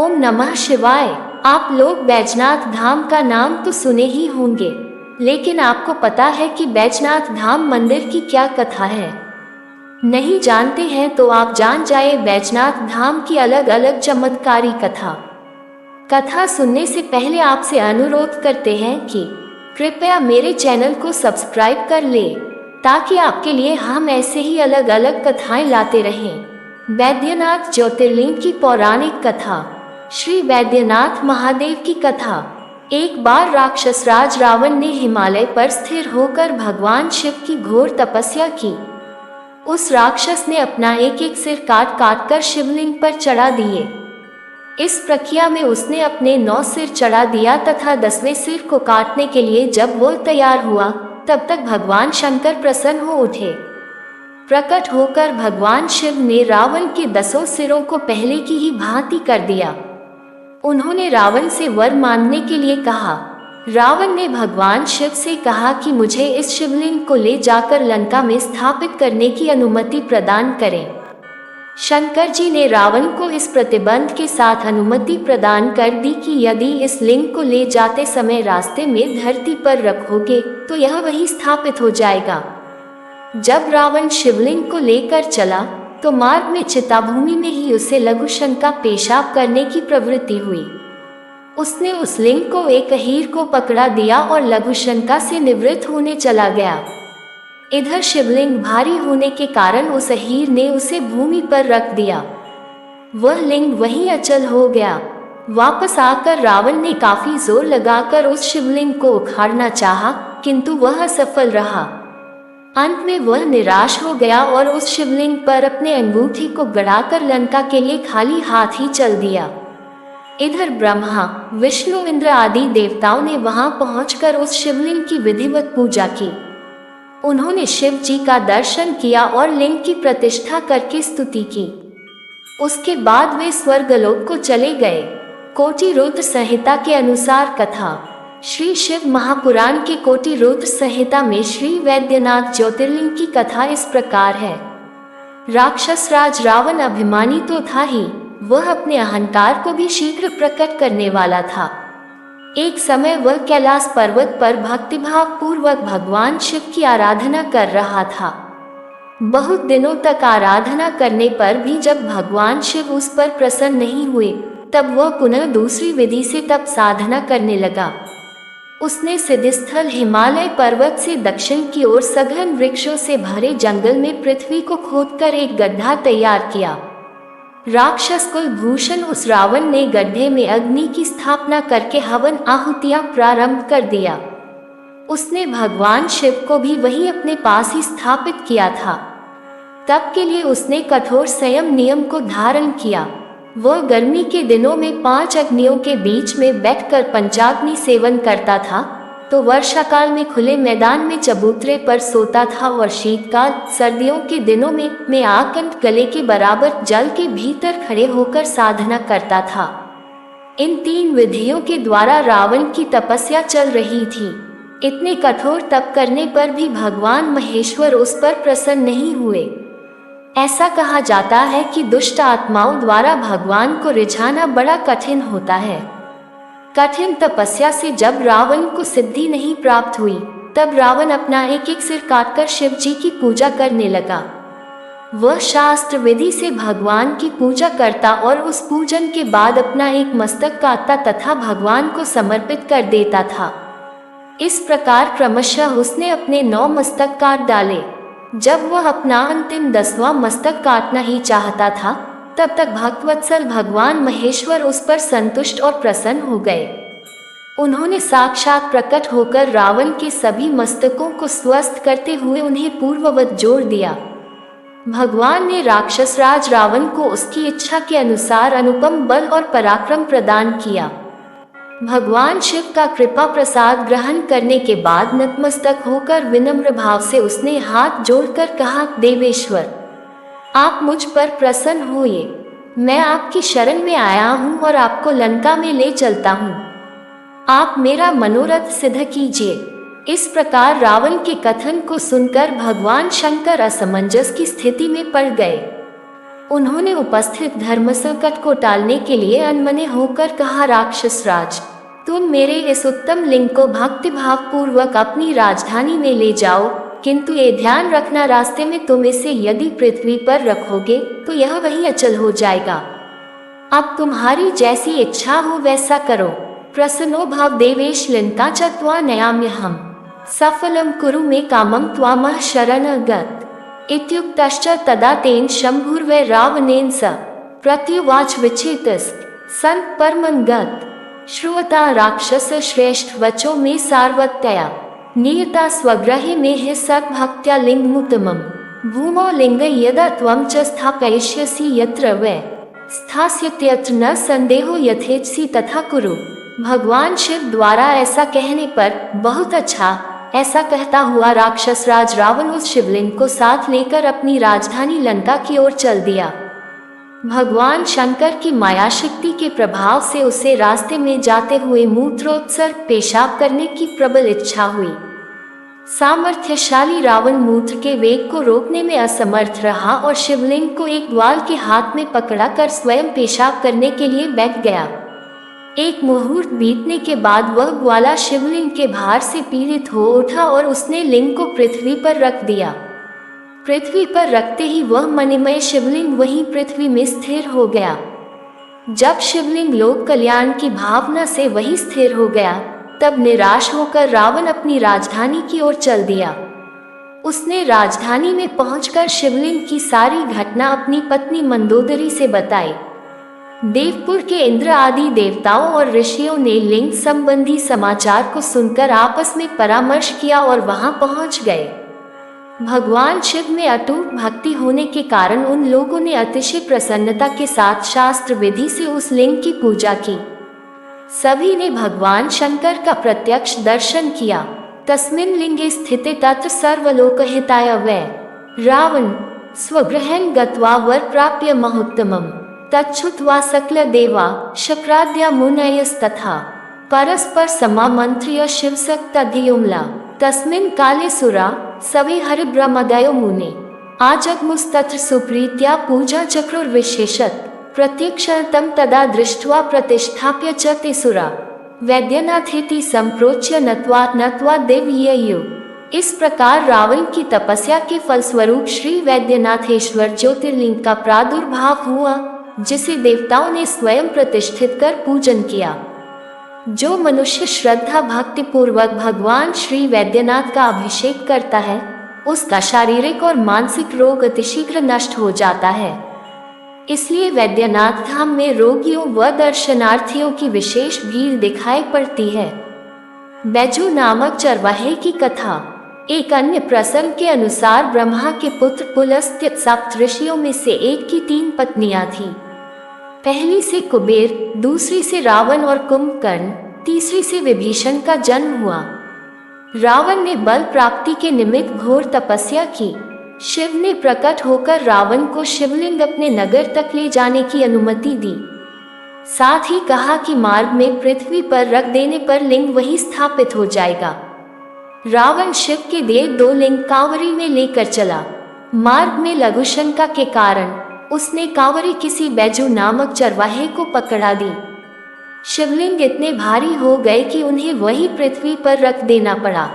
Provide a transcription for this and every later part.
ओम नमः शिवाय। आप लोग बैजनाथ धाम का नाम तो सुने ही होंगे, लेकिन आपको पता है कि बैजनाथ धाम मंदिर की क्या कथा है? नहीं जानते हैं तो आप जान जाए बैजनाथ धाम की अलग अलग चमत्कारी कथा। कथा सुनने से पहले आपसे अनुरोध करते हैं कि कृपया मेरे चैनल को सब्सक्राइब कर ले, ताकि आपके लिए हम ऐसे ही अलग अलग कथाएं लाते रहें। बैद्यनाथ ज्योतिर्लिंग की पौराणिक कथा। श्री बैद्यनाथ महादेव की कथा। एक बार राक्षस राज रावण ने हिमालय पर स्थिर होकर भगवान शिव की घोर तपस्या की। उस राक्षस ने अपना एक एक सिर काट काट कर शिवलिंग पर चढ़ा दिए। इस प्रक्रिया में उसने अपने 9 सिर चढ़ा दिया तथा 10वें सिर को काटने के लिए जब वो तैयार हुआ, तब तक भगवान शंकर प्रसन्न हो उठे। प्रकट होकर भगवान शिव ने रावण के 10 सिरों को पहले की ही भांति कर दिया। उन्होंने रावण से वर मांगने के लिए कहा। रावण ने भगवान शिव से कहा कि मुझे इस शिवलिंग को ले जाकर लंका में स्थापित करने की अनुमति प्रदान करें। शंकर जी ने रावण को इस प्रतिबंध के साथ अनुमति प्रदान कर दी कि यदि इस लिंग को ले जाते समय रास्ते में धरती पर रखोगे तो यह वहीं स्थापित हो जाएगा। जब रावण शिवलिंग को लेकर चला तो मार्ग में चिताभूमि में ही उसे लघुशंका पेशाब करने की प्रवृत्ति हुई। उसने उस लिंग को एक अहीर को पकड़ा दिया और लघुशंका से निवृत्त होने चला गया। इधर शिवलिंग भारी होने के कारण उस अहीर ने उसे भूमि पर रख दिया। वह लिंग वहीं अचल हो गया। वापस आकर रावण ने काफी जोर लगाकर उस शिवलिंग को उखाड़ना चाहा, किंतु वह असफल रहा। अंत में वह निराश हो गया और उस शिवलिंग पर अपने अंगूठी को गड़ाकर लंका के लिए खाली हाथ ही चल दिया। इधर ब्रह्मा, विष्णु, इंद्र आदि देवताओं ने वहां पहुंचकर उस शिवलिंग की विधिवत पूजा की। उन्होंने शिव जी का दर्शन किया और लिंग की प्रतिष्ठा करके स्तुति की। उसके बाद वे स्वर्गलोक को चले गए। कोटि रुद्र संहिता के अनुसार कथा। श्री शिव महापुराण के कोटि रुद्र संहिता में श्री वैद्यनाथ ज्योतिर्लिंग की कथा इस प्रकार है। राक्षस राज रावण अभिमानी तो था ही, वह अपने अहंकार को भी शीघ्र प्रकट करने वाला था। एक समय वह कैलाश पर्वत पर भक्तिभाव पूर्वक भगवान शिव की आराधना कर रहा था। बहुत दिनों तक आराधना करने पर भी जब भगवान शिव उस पर प्रसन्न नहीं हुए, तब वह पुनः दूसरी विधि से तप साधना करने लगा। उसने सिद्धस्थल हिमालय पर्वत से दक्षिण की ओर सघन वृक्षों से भरे जंगल में पृथ्वी को खोदकर एक गड्ढा तैयार किया। राक्षस कुलभूषण उस रावण ने गड्ढे में अग्नि की स्थापना करके हवन आहुतियां प्रारंभ कर दिया। उसने भगवान शिव को भी वहीं अपने पास ही स्थापित किया था। तब के लिए उसने कठोर संयम नियम को धारण किया। वह गर्मी के दिनों में 5 अग्नियों के बीच में बैठकर पंचाग्नि सेवन करता था, तो वर्षाकाल में खुले मैदान में चबूतरे पर सोता था और शीतकाल सर्दियों के दिनों में आकंठ गले के बराबर जल के भीतर खड़े होकर साधना करता था। इन 3 विधियों के द्वारा रावण की तपस्या चल रही थी। इतने कठोर तप करने पर भी भगवान महेश्वर उस पर प्रसन्न नहीं हुए। ऐसा कहा जाता है कि दुष्ट आत्माओं द्वारा भगवान को रिझाना बड़ा कठिन होता है। कठिन तपस्या से जब रावण को सिद्धि नहीं प्राप्त हुई, तब रावण अपना एक एक सिर काटकर शिव जी की पूजा करने लगा। वह शास्त्र विधि से भगवान की पूजा करता और उस पूजन के बाद अपना एक मस्तक काटता तथा भगवान को समर्पित कर देता था। इस प्रकार क्रमशः उसने अपने 9 मस्तक काट डाले। जब वह अपना अंतिम 10वां मस्तक काटना ही चाहता था, तब तक भक्तवत्सल भगवान महेश्वर उस पर संतुष्ट और प्रसन्न हो गए। उन्होंने साक्षात प्रकट होकर रावण के सभी मस्तकों को स्वस्थ करते हुए उन्हें पूर्ववत जोड़ दिया। भगवान ने राक्षस राज रावण को उसकी इच्छा के अनुसार अनुपम बल और पराक्रम प्रदान किया। भगवान शिव का कृपा प्रसाद ग्रहण करने के बाद नतमस्तक होकर विनम्र भाव से उसने हाथ जोड़कर कहा, देवेश्वर, आप मुझ पर प्रसन्न होइए। मैं आपकी शरण में आया हूँ और आपको लंका में ले चलता हूँ। आप मेरा मनोरथ सिद्ध कीजिए। इस प्रकार रावण के कथन को सुनकर भगवान शंकर असमंजस की स्थिति में पड़ गए। उन्होंने उपस्थित धर्म संकट को टालने के लिए अनमने होकर कहा, राक्षस राज, तुम मेरे इस उत्तम लिंग को भक्ति भाव पूर्वक अपनी राजधानी में ले जाओ, किंतु ये ध्यान रखना, रास्ते में तुम इसे यदि पृथ्वी पर रखोगे तो यह वहीं अचल हो जाएगा। अब तुम्हारी जैसी इच्छा हो वैसा करो। प्रसन्नो भव देवेश लिंता च त्वा नयाम्यहम् सफलम कुरु मे कामं त्वामः शरणगत इत्युक्तश्च तदा तेन शंभुर्वै रावणेन स प्रत्युवाच विचेतस् सन् परमं गत श्रुवता राक्षस श्रेष्ठ वचो मे सार्वतया नियता स्वगृहे मे हि सद्भक्त्या लिंगमुत्तमम् भूमौ लिंग यदा त्वं च स्थापयिष्यसि यत्र वै स्थास्यत्यत्र न संदेहो यथेच्छसि तथा कुरु। भगवान शिव द्वारा ऐसा कहने पर बहुत अच्छा, ऐसा कहता हुआ राक्षस राज रावण उस शिवलिंग को साथ लेकर अपनी राजधानी लंका की ओर चल दिया। भगवान शंकर की माया शक्ति के प्रभाव से उसे रास्ते में जाते हुए मूत्रोत्सर्ग पेशाब करने की प्रबल इच्छा हुई। सामर्थ्यशाली रावण मूत्र के वेग को रोकने में असमर्थ रहा और शिवलिंग को एक ग्वाल के हाथ में पकड़ा कर स्वयं पेशाब करने के लिए बैठ गया। एक मुहूर्त बीतने के बाद वह ग्वाला शिवलिंग के भार से पीड़ित हो उठा और उसने लिंग को पृथ्वी पर रख दिया। पृथ्वी पर रखते ही वह मणिमय शिवलिंग वहीं पृथ्वी में स्थिर हो गया। जब शिवलिंग लोक कल्याण की भावना से वहीं स्थिर हो गया, तब निराश होकर रावण अपनी राजधानी की ओर चल दिया। उसने राजधानी में पहुंचकर शिवलिंग की सारी घटना अपनी पत्नी मंदोदरी से बताई। देवपुर के इंद्र आदि देवताओं और ऋषियों ने लिंग संबंधी समाचार को सुनकर आपस में परामर्श किया और वहां पहुंच गए। भगवान शिव में अटूट भक्ति होने के कारण उन लोगों ने अतिशय प्रसन्नता के साथ शास्त्र विधि से उस लिंग की पूजा की। सभी ने भगवान शंकर का प्रत्यक्ष दर्शन किया। तस्मिन् लिंगे स्थिते तत्र सर्वलोकहिताय वै रावण स्वगृहं गत्वा वर प्राप्य महोत्तमम् तच्छ्रुत्वा सकल देवा शक्राद्या मुनयस्तथा परस्पर समामंत्र्य शिवशक्तधियुम्ला तस्मिन् काले सुरा सवे हरिब्रह्मदयो मुने आजग्मुस्तत्र सुप्रीत्या पूजा चक्रुर्विशेषत प्रत्यक्षं तदा दृष्ट्वा प्रतिष्ठाप्य च ते सुरा वैद्यनाथेति संप्रोच्य नत्वा देवयेयु। इस प्रकार रावण की तपस्या के फलस्वरूप श्री वैद्यनाथेश्वर ज्योतिर्लिंग का प्रादुर्भाव हुआ, जिसे देवताओं ने स्वयं प्रतिष्ठित कर पूजन किया। जो मनुष्य श्रद्धा भक्ति पूर्वक भगवान श्री वैद्यनाथ का अभिषेक करता है, उसका शारीरिक और मानसिक रोग अतिशीघ्र नष्ट हो जाता है। इसलिए वैद्यनाथ धाम में रोगियों व दर्शनार्थियों की विशेष भीड़ दिखाई पड़ती है। बैजू नामक चरवाहे की कथा। एक अन्य प्रसंग के अनुसार ब्रह्मा के पुत्र पुलस्त्य सप्त ऋषियों में से एक की 3 पत्नियां थीं। पहली से कुबेर, दूसरी से रावण और कुंभकर्ण, तीसरी से विभीषण का जन्म हुआ। रावण ने बल प्राप्ति के निमित्त घोर तपस्या की। शिव ने प्रकट होकर रावण को शिवलिंग अपने नगर तक ले जाने की अनुमति दी। साथ ही कहा कि मार्ग में पृथ्वी पर रख देने पर लिंग वहीं स्थापित हो जाएगा। रावण शिव के दिए 2 लिंग कांवरी में लेकर चला। मार्ग में लघुशंका के कारण उसने कांवरी किसी बैजू नामक चरवाहे को पकड़ा दी। शिवलिंग इतने भारी हो गए कि उन्हें वहीं पृथ्वी पर रख देना पड़ा।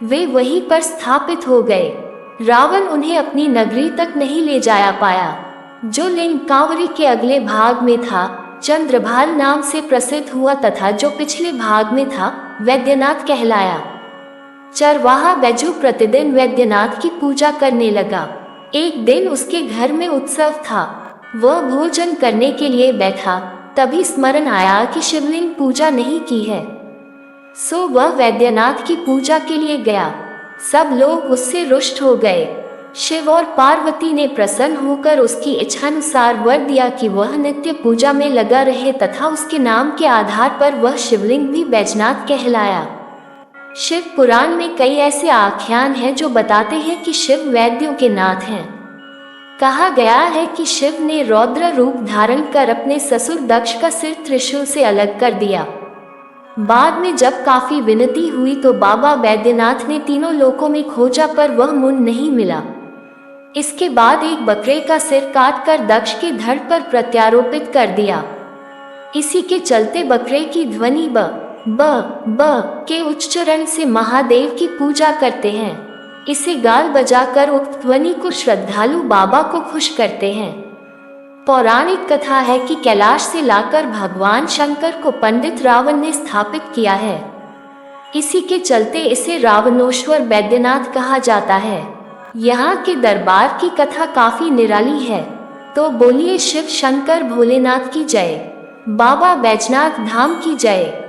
वे वहीं पर स्थापित हो गए। रावण उन्हें अपनी नगरी तक नहीं ले जाया पाया। जो लिंग कांवरी के अगले भाग में था चंद्रभाल नाम से प्रसिद्ध हुआ तथा जो पिछले भाग में था वैद्यनाथ कहलाया। चरवाहा बैजू प्रतिदिन वैद्यनाथ की पूजा करने लगा। एक दिन उसके घर में उत्सव था। वह भोजन करने के लिए बैठा, तभी स्मरण आया कि शिवलिंग पूजा नहीं की है। सो वह वैद्यनाथ की पूजा के लिए गया। सब लोग उससे रुष्ट हो गए। शिव और पार्वती ने प्रसन्न होकर उसकी इच्छानुसार वर दिया कि वह नित्य पूजा में लगा रहे तथा उसके नाम के आधार पर वह शिवलिंग भी बैजनाथ कहलाया। शिव पुराण में कई ऐसे आख्यान हैं जो बताते हैं कि शिव वैद्यों के नाथ हैं। कहा गया है कि शिव ने रौद्र रूप धारण कर अपने ससुर दक्ष का सिर त्रिशूल से अलग कर दिया। बाद में जब काफी विनती हुई तो बाबा वैद्यनाथ ने तीनों लोकों में खोजा पर वह मुन नहीं मिला। इसके बाद एक बकरे का सिर काटकर दक्ष के धड़ पर प्रत्यारोपित कर दिया। इसी के चलते बकरे की ध्वनि ब ब ब के उच्चारण से महादेव की पूजा करते हैं। इसे गाल बजाकर उक्त ध्वनि को श्रद्धालु बाबा को खुश करते हैं। पौराणिक कथा है कि कैलाश से लाकर भगवान शंकर को पंडित रावण ने स्थापित किया है। इसी के चलते इसे रावणेश्वर बैद्यनाथ कहा जाता है। यहाँ के दरबार की कथा काफी निराली है। तो बोलिए शिव शंकर भोलेनाथ की जय, बाबा बैजनाथ धाम की जय।